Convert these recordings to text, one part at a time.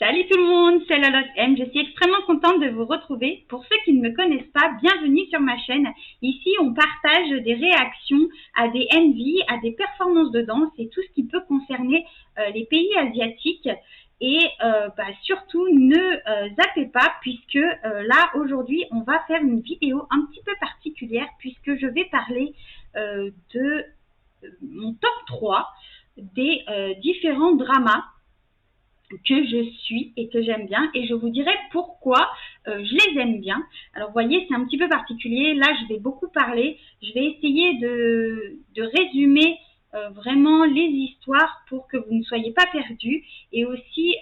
Salut tout le monde, c'est Lolotte M. Je suis extrêmement contente de vous retrouver. Pour ceux qui ne me connaissent pas, bienvenue sur ma chaîne. Ici, on partage des réactions à des envies, à des performances de danse et tout ce qui peut concerner les pays asiatiques. Et surtout, ne zappez pas puisque là, aujourd'hui, on va faire une vidéo un petit peu particulière puisque je vais parler de mon top 3 des différents dramas que je suis et que j'aime bien, et je vous dirai pourquoi je les aime bien. Alors vous voyez, c'est un petit peu particulier, là je vais beaucoup parler, je vais essayer de résumer vraiment les histoires pour que vous ne soyez pas perdus, et aussi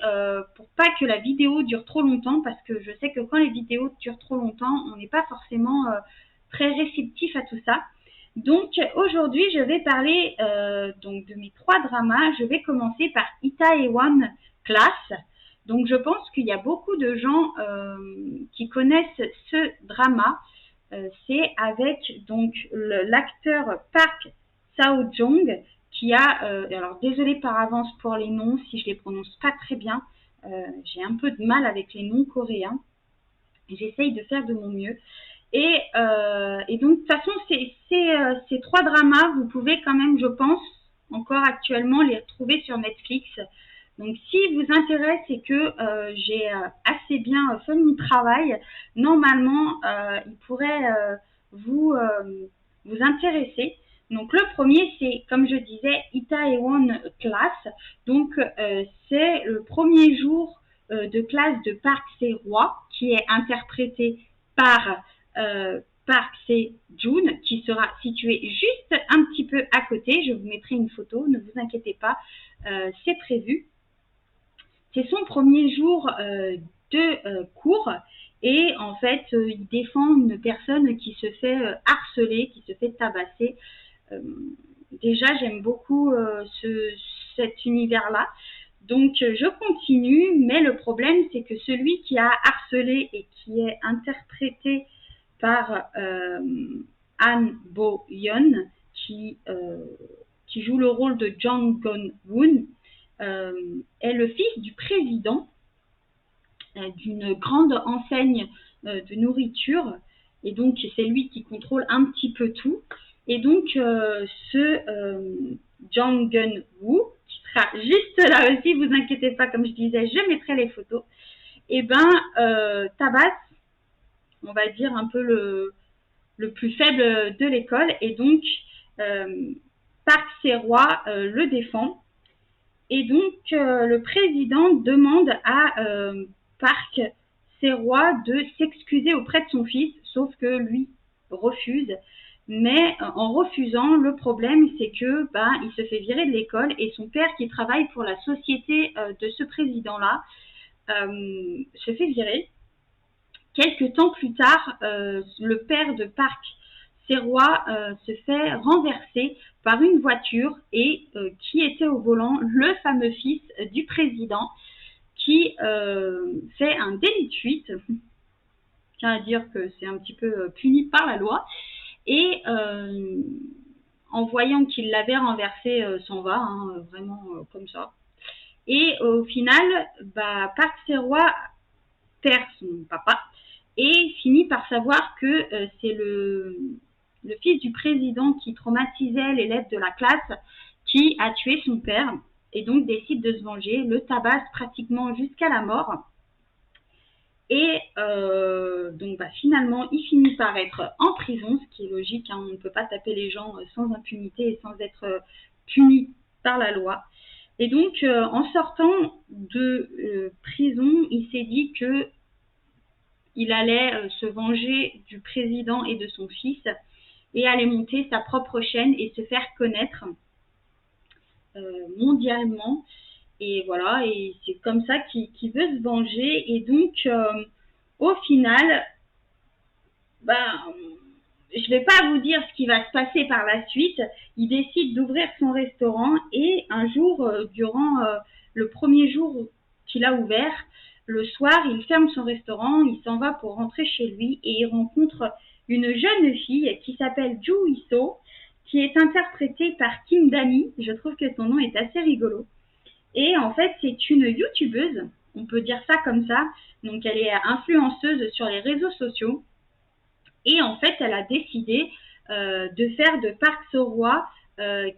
pour pas que la vidéo dure trop longtemps, parce que je sais que quand les vidéos durent trop longtemps, on n'est pas forcément très réceptif à tout ça. Donc aujourd'hui je vais parler donc de mes 3 dramas. Je vais commencer par Itaewon Class. Donc je pense qu'il y a beaucoup de gens qui connaissent ce drama. C'est avec donc l'acteur Park Seo-joong qui a, alors désolée par avance pour les noms si je les prononce pas très bien, j'ai un peu de mal avec les noms coréens, j'essaye de faire de mon mieux. Et donc, de toute façon, ces 3 dramas, vous pouvez quand même, je pense, encore actuellement les retrouver sur Netflix. Donc, si vous intéresse et que j'ai assez bien fait mon travail, normalement, il pourrait vous intéresser. Donc, le premier, c'est, comme je disais, Itaewon Class. Donc, c'est le premier jour de classe de Park Se-hwa qui est interprété par Park Se-joon, qui sera situé juste un petit peu à côté. Je vous mettrai une photo, ne vous inquiétez pas, c'est prévu. C'est son premier jour de cours, et en fait, il défend une personne qui se fait harceler, qui se fait tabasser. Déjà, j'aime beaucoup cet univers-là. Donc, je continue, mais le problème, c'est que celui qui a harcelé et qui est interprété par Han Bo-yeon, qui joue le rôle de Jang Gun-woon, est le fils du président d'une grande enseigne de nourriture, et donc c'est lui qui contrôle un petit peu tout. Et donc ce Jang Gun-woo, qui sera juste là aussi, vous inquiétez pas, comme je disais, je mettrai les photos, et tabasse, on va dire, un peu le plus faible de l'école, et donc Park Se-hwa le défend. Et donc, le président demande à Park Se-hwa de s'excuser auprès de son fils, sauf que lui refuse. Mais en refusant, le problème, c'est que il se fait virer de l'école, et son père, qui travaille pour la société de ce président-là, se fait virer. Quelques temps plus tard, le père de Park Se-hwa se fait renverser par une voiture, et qui était au volant? Le fameux fils du président, qui fait un délit de fuite. Je tiens à dire que c'est un petit peu puni par la loi, et en voyant qu'il l'avait renversé, s'en va, vraiment comme ça. Et au final, Park Se-hwa perd son papa et finit par savoir que c'est le fils du président qui traumatisait l'élève de la classe qui a tué son père, et donc décide de se venger, le tabasse pratiquement jusqu'à la mort. Et donc finalement, il finit par être en prison, ce qui est logique, on ne peut pas taper les gens sans impunité et sans être puni par la loi. Et donc, en sortant de prison, il s'est dit que il allait se venger du président et de son fils, et allait monter sa propre chaîne et se faire connaître mondialement. Et voilà, et c'est comme ça qu'il veut se venger. Et donc, au final, je vais pas vous dire ce qui va se passer par la suite. Il décide d'ouvrir son restaurant, et un jour, durant le premier jour qu'il a ouvert, le soir, il ferme son restaurant, il s'en va pour rentrer chez lui, et il rencontre une jeune fille qui s'appelle Ju Iso, qui est interprétée par Kim Dami. Je trouve que son nom est assez rigolo. Et en fait, c'est une youtubeuse. on peut dire ça comme ça. Donc, elle est influenceuse sur les réseaux sociaux. Et en fait, elle a décidé de faire de Park Seo-hwa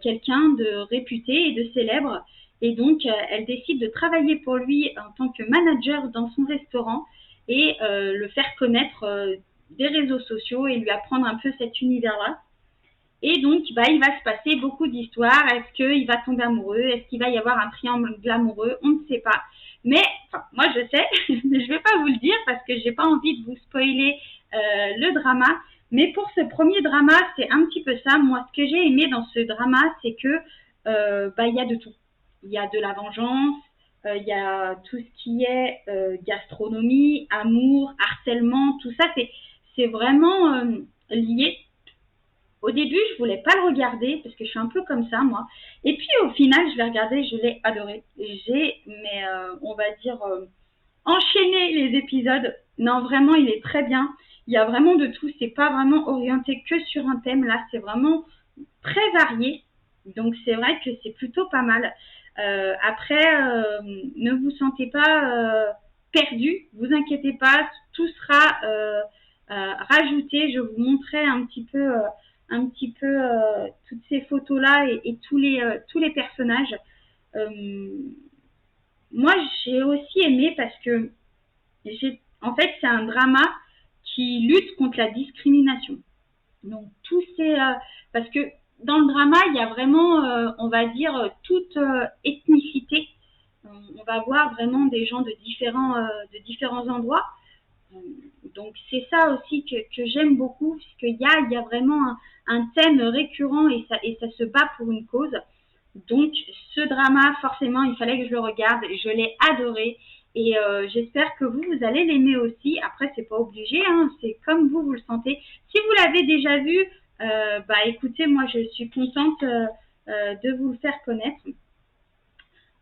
quelqu'un de réputé et de célèbre. Et donc, elle décide de travailler pour lui en tant que manager dans son restaurant et le faire connaître des réseaux sociaux et lui apprendre un peu cet univers-là. Et donc, il va se passer beaucoup d'histoires. Est-ce qu'il va tomber amoureux? Est-ce qu'il va y avoir un triangle amoureux? On ne sait pas. Mais, enfin, moi je sais, mais je ne vais pas vous le dire parce que j'ai pas envie de vous spoiler le drama. Mais pour ce premier drama, c'est un petit peu ça. Moi, ce que j'ai aimé dans ce drama, c'est que il y a de tout. Il y a de la vengeance, il y a tout ce qui est gastronomie, amour, harcèlement, tout ça, c'est vraiment lié. Au début, je voulais pas le regarder parce que je suis un peu comme ça, moi. Et puis, au final, je l'ai regardé, je l'ai adoré. On va dire, enchaîné les épisodes. Non, vraiment, il est très bien. Il y a vraiment de tout. C'est pas vraiment orienté que sur un thème. Là, c'est vraiment très varié. Donc, c'est vrai que c'est plutôt pas mal. Après, ne vous sentez pas perdu. Vous inquiétez pas. Tout sera rajouté. Je vous montrerai un petit peu toutes ces photos-là et tous les personnages. Moi, j'ai aussi aimé parce que, en fait, c'est un drama qui lutte contre la discrimination. Donc, parce que dans le drama, il y a vraiment, on va dire, toute ethnicité. On va voir vraiment des gens de différents endroits. Donc, c'est ça aussi que j'aime beaucoup, puisqu'il y a vraiment un thème récurrent et ça se bat pour une cause. Donc, ce drama, forcément, il fallait que je le regarde. Je l'ai adoré et j'espère que vous allez l'aimer aussi. Après, c'est pas obligé, hein, c'est comme vous le sentez. Si vous l'avez déjà vu, écoutez, moi, je suis contente de vous le faire connaître.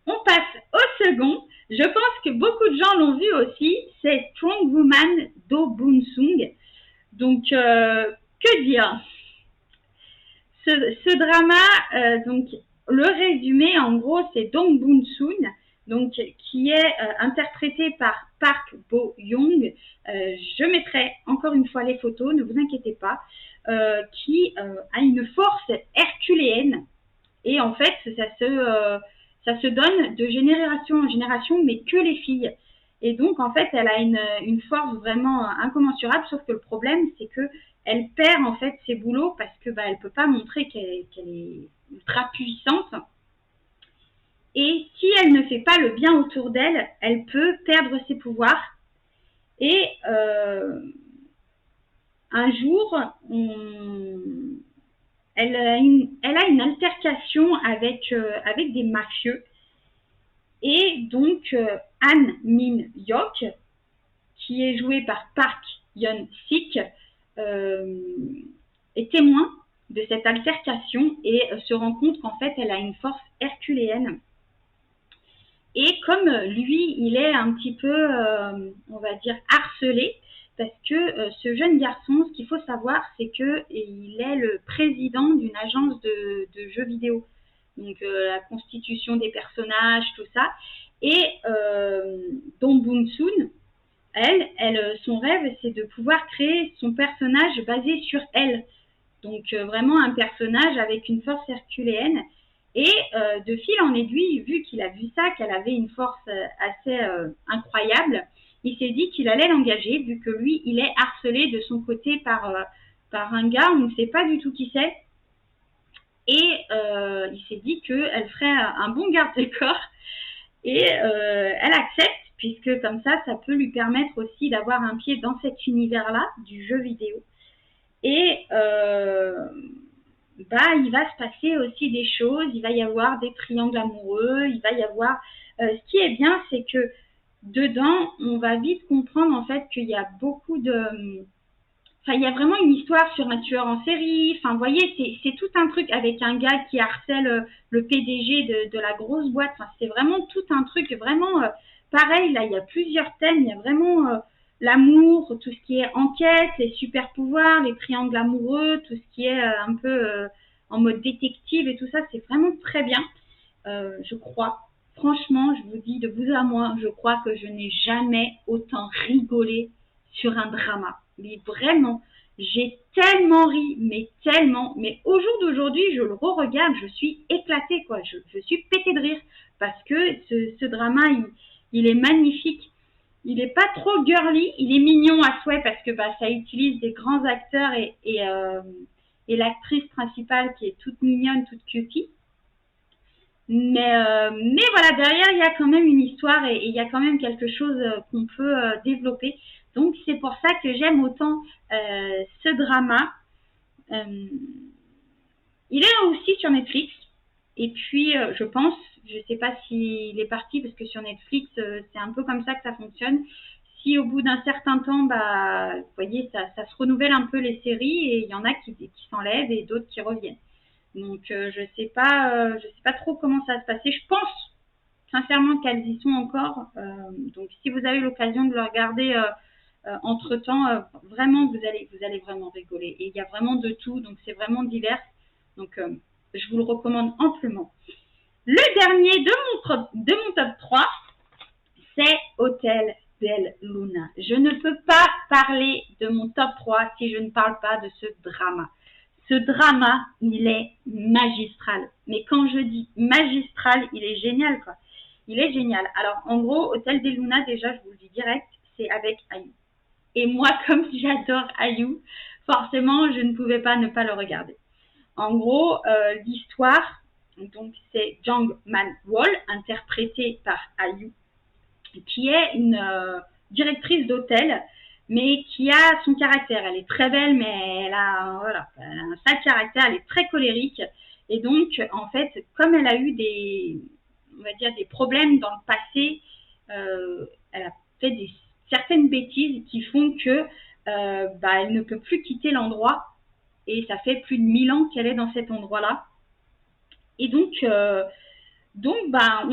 On passe au second. Je pense que beaucoup de gens l'ont vu aussi. C'est Strong Woman Do Boon-sung. Donc, que dire? Ce drama, donc, le résumé, en gros, c'est Dong Boon-sun, donc, qui est interprété par Park Bo-young. Je mettrai encore une fois les photos, ne vous inquiétez pas, qui a une force herculéenne. Et en fait, ça se donne de génération en génération, mais que les filles. Et donc, en fait, elle a une force vraiment incommensurable, sauf que le problème, c'est que elle perd en fait ses boulots parce que elle peut pas montrer qu'elle est ultra puissante. Et si elle ne fait pas le bien autour d'elle, elle peut perdre ses pouvoirs. Et un jour, elle a une altercation avec des mafieux. Et donc, Han Min-hyuk, qui est jouée par Park Yeon-sik, est témoin de cette altercation et se rend compte qu'en fait, elle a une force herculéenne. Et comme lui, il est un petit peu, on va dire, harcelé, parce que ce jeune garçon, ce qu'il faut savoir, c'est qu'il est le président d'une agence de jeux vidéo. Donc, la constitution des personnages, tout ça. Et Dong Boon-sun, son rêve, c'est de pouvoir créer son personnage basé sur elle. Donc, vraiment un personnage avec une force herculéenne. Et de fil en aiguille, vu qu'il a vu ça, qu'elle avait une force assez incroyable, il s'est dit qu'il allait l'engager, vu que lui, il est harcelé de son côté par un gars, on ne sait pas du tout qui c'est. Et il s'est dit qu'elle ferait un bon garde-corps. Et elle accepte, puisque comme ça peut lui permettre aussi d'avoir un pied dans cet univers-là, du jeu vidéo. Et il va se passer aussi des choses, il va y avoir des triangles amoureux, il va y avoir... ce qui est bien, c'est que dedans, on va vite comprendre en fait qu'il y a beaucoup de... Enfin, il y a vraiment une histoire sur un tueur en série. Enfin, vous voyez, c'est tout un truc avec un gars qui harcèle le PDG de la grosse boîte. Enfin, c'est vraiment tout un truc vraiment pareil. Là, il y a plusieurs thèmes. Il y a vraiment l'amour, tout ce qui est enquête, les super pouvoirs, les triangles amoureux, tout ce qui est un peu en mode détective et tout ça. C'est vraiment très bien, je crois. franchement, je vous dis de vous à moi, je crois que je n'ai jamais autant rigolé sur un drama. Mais vraiment, j'ai tellement ri, mais tellement. Mais au jour d'aujourd'hui, je le re-regarde, je suis éclatée, quoi. Je suis pétée de rire parce que ce drama, il est magnifique. Il est pas trop girly, il est mignon à souhait parce que ça utilise des grands acteurs et l'actrice principale qui est toute mignonne, toute cutie. Mais voilà, derrière, il y a quand même une histoire et il y a quand même quelque chose qu'on peut développer. Donc, c'est pour ça que j'aime autant ce drama. Il est aussi sur Netflix. Et puis, je pense, je ne sais pas s'il est parti parce que sur Netflix, c'est un peu comme ça que ça fonctionne. Si au bout d'un certain temps, vous voyez, ça se renouvelle un peu les séries et il y en a qui s'enlèvent et d'autres qui reviennent. Donc, je sais pas trop comment ça va se passer. Je pense sincèrement qu'elles y sont encore. Donc, si vous avez l'occasion de le regarder entre-temps, vraiment, vous allez vraiment rigoler. Et il y a vraiment de tout, donc c'est vraiment divers. Donc, je vous le recommande amplement. Le dernier de mon top 3, c'est Hotel del Luna. Je ne peux pas parler de mon top 3 si je ne parle pas de ce drama. Ce drama, il est magistral. Mais quand je dis magistral, il est génial, quoi. Il est génial. Alors, en gros, Hotel del Luna, déjà, je vous le dis direct, c'est avec IU. Et moi, comme j'adore IU, forcément, je ne pouvais pas ne pas le regarder. En gros, l'histoire, donc c'est Jang Man-wol, interprétée par IU, qui est une directrice d'hôtel, mais qui a son caractère. Elle est très belle, mais elle a un sale caractère, elle est très colérique. Et donc, en fait, comme elle a eu des problèmes dans le passé, elle a fait certaines bêtises qui font que elle ne peut plus quitter l'endroit. Et ça fait plus de 1000 ans qu'elle est dans cet endroit-là. Et donc, on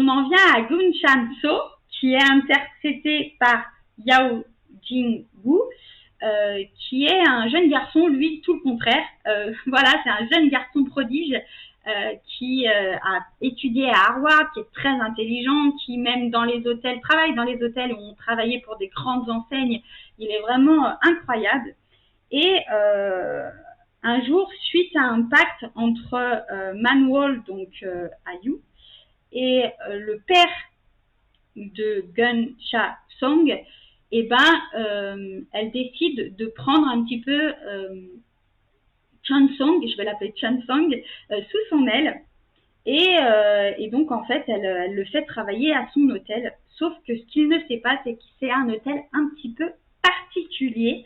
en vient à Gun Chan-so, qui est interprété par Yao Jing-gu, qui est un jeune garçon, lui, tout le contraire. C'est un jeune garçon prodige qui a étudié à Harvard, qui est très intelligent, qui même travaille dans les hôtels où on travaillait pour des grandes enseignes. Il est vraiment incroyable. Et un jour, suite à un pacte entre Man-wol, donc IU, et le père de Gun Cha-song, elle décide de prendre un petit peu Chan-song, je vais l'appeler Chan-song, sous son aile. Et donc, en fait, elle le fait travailler à son hôtel. Sauf que ce qu'il ne sait pas, c'est que c'est un hôtel un petit peu particulier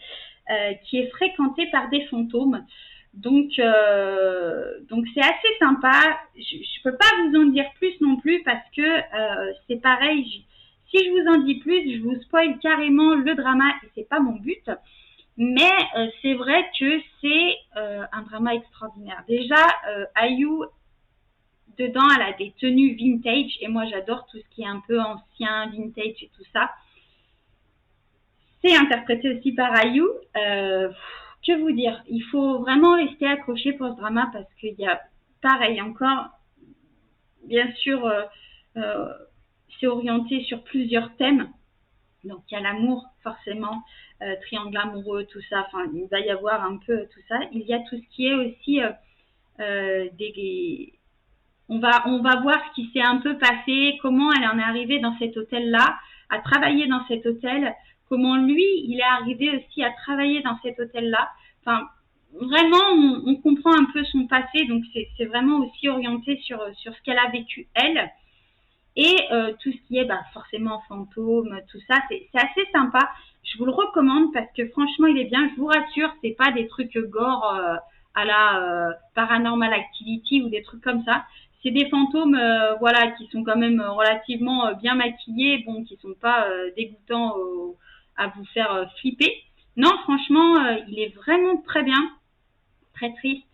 qui est fréquenté par des fantômes. Donc c'est assez sympa. Je peux pas vous en dire plus non plus parce que c'est pareil. Si je vous en dis plus, je vous spoil carrément le drama et c'est pas mon but. Mais c'est vrai que c'est un drama extraordinaire. Déjà, IU, dedans, elle a des tenues vintage et moi j'adore tout ce qui est un peu ancien, vintage et tout ça. C'est interprété aussi par IU. Que vous dire, il faut vraiment rester accroché pour ce drama parce qu'il y a, pareil encore, bien sûr, c'est orienté sur plusieurs thèmes. Donc, il y a l'amour, forcément, triangle amoureux, tout ça. Enfin, il va y avoir un peu tout ça. Il y a tout ce qui est aussi on va voir ce qui s'est un peu passé, comment elle en est arrivée dans cet hôtel-là, à travailler dans cet hôtel, comment lui, il est arrivé aussi à travailler dans cet hôtel-là. Enfin, vraiment, on comprend un peu son passé, donc c'est vraiment aussi orienté sur ce qu'elle a vécu, elle. Et tout ce qui est forcément fantôme, tout ça, c'est assez sympa. Je vous le recommande parce que franchement, il est bien. Je vous rassure, c'est pas des trucs gore à la Paranormal Activity ou des trucs comme ça. C'est des fantômes qui sont quand même relativement bien maquillés, bon, qui sont pas dégoûtants à vous faire flipper. Non, franchement, il est vraiment très bien, très triste.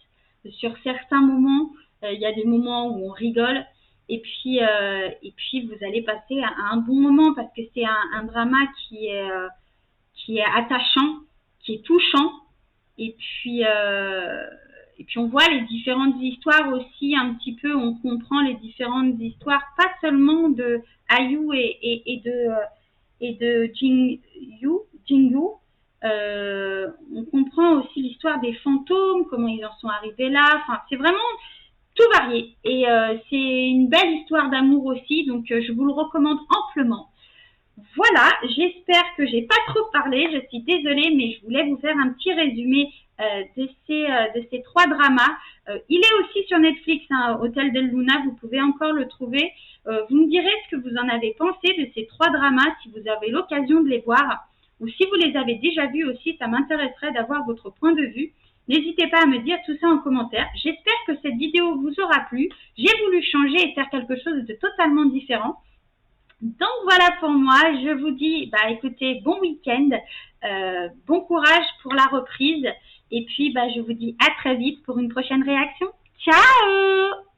Sur certains moments, il y a des moments où on rigole. Et puis vous allez passer à un bon moment parce que c'est un drama qui est attachant, qui est touchant. Et puis et puis on voit les différentes histoires aussi un petit peu, on comprend les différentes histoires, pas seulement de Ayu et de Jingyu. On comprend aussi l'histoire des fantômes, comment ils en sont arrivés là. Enfin, c'est vraiment tout varié. Et c'est une belle histoire d'amour aussi, donc je vous le recommande amplement. Voilà, j'espère que j'ai pas trop parlé, je suis désolée, mais je voulais vous faire un petit résumé de ces 3 dramas. Il est aussi sur Netflix, hein, Hotel del Luna, vous pouvez encore le trouver. Vous me direz ce que vous en avez pensé de ces 3 dramas, si vous avez l'occasion de les voir, ou si vous les avez déjà vus aussi, ça m'intéresserait d'avoir votre point de vue. N'hésitez pas à me dire tout ça en commentaire. J'espère que cette vidéo vous aura plu. J'ai voulu changer et faire quelque chose de totalement différent. Donc voilà pour moi, je vous dis, écoutez, bon week-end, bon courage pour la reprise et puis je vous dis à très vite pour une prochaine réaction. Ciao!